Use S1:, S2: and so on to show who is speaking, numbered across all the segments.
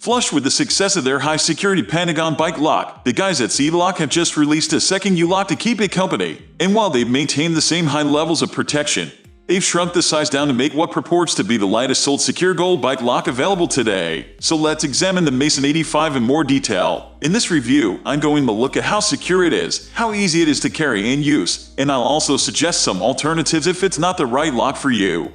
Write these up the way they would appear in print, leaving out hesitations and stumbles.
S1: Flush with the success of their high-security Pentagon bike lock, the guys at Seatylock have just released a second U-lock to keep it company. And while they've maintained the same high levels of protection, they've shrunk the size down to make what purports to be the lightest sold secure gold bike lock available today. So let's examine the Mason 85 in more detail. In this review, I'm going to look at how secure it is, how easy it is to carry and use, and I'll also suggest some alternatives if it's not the right lock for you.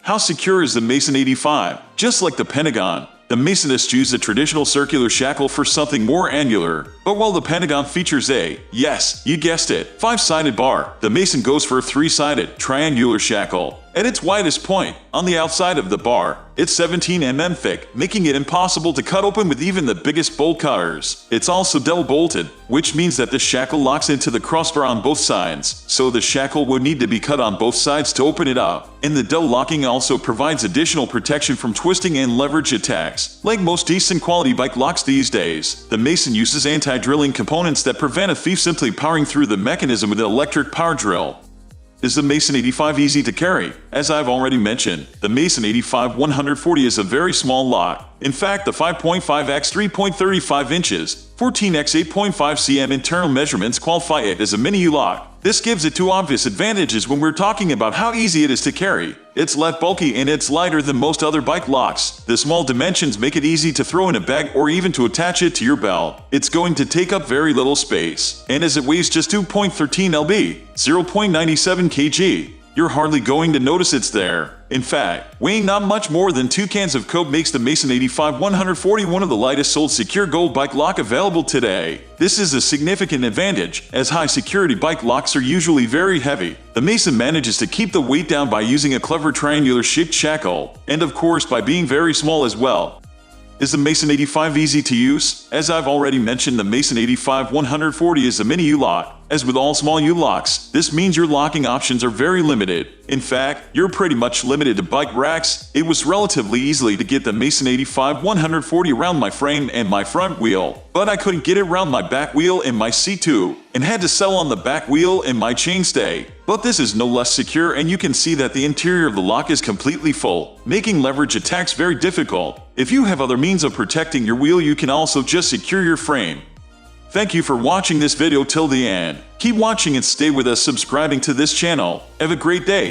S1: How secure is the Mason 85? Just like the Pentagon, the Mason eschews a traditional circular shackle for something more angular. But while the Pentagon features a, yes, you guessed it, 5-sided bar, the Mason goes for a 3-sided, triangular shackle. At its widest point, on the outside of the bar, it's 17 mm thick, making it impossible to cut open with even the biggest bolt cutters. It's also double-bolted, which means that the shackle locks into the crossbar on both sides, so the shackle would need to be cut on both sides to open it up. And the double locking also provides additional protection from twisting and leverage attacks. Like most decent quality bike locks these days, the Mason uses anti-drilling components that prevent a thief simply powering through the mechanism with an electric power drill. Is the Mason 85 easy to carry? As I've already mentioned, the Mason 85 140 is a very small lock. In fact, the 5.5 x 3.35 inches, 14 x 8.5 cm internal measurements qualify it as a mini U-lock. This gives it two obvious advantages when we're talking about how easy it is to carry. It's less bulky and it's lighter than most other bike locks. The small dimensions make it easy to throw in a bag or even to attach it to your belt. It's going to take up very little space. And as it weighs just 2.13 lb, 0.97 kg, you're hardly going to notice it's there. In fact, weighing not much more than 2 cans of Coke makes the Mason 85 140 one of the lightest sold secure gold bike lock available today. This is a significant advantage, as high-security bike locks are usually very heavy. The Mason manages to keep the weight down by using a clever triangular-shaped shackle, and of course by being very small as well. Is the Mason 85 easy to use? As I've already mentioned, the Mason 85 140 is a mini U-lock. As with all small U-locks, this means your locking options are very limited. In fact, you're pretty much limited to bike racks. It was relatively easy to get the Mason 85 140 around my frame and my front wheel, but I couldn't get it around my back wheel and my seat too, and had to settle on the back wheel and my chainstay. But this is no less secure, and you can see that the interior of the lock is completely full, making leverage attacks very difficult. If you have other means of protecting your wheel, you can also just secure your frame. Thank you for watching this video till the end. Keep watching and stay with us subscribing to this channel. Have a great day.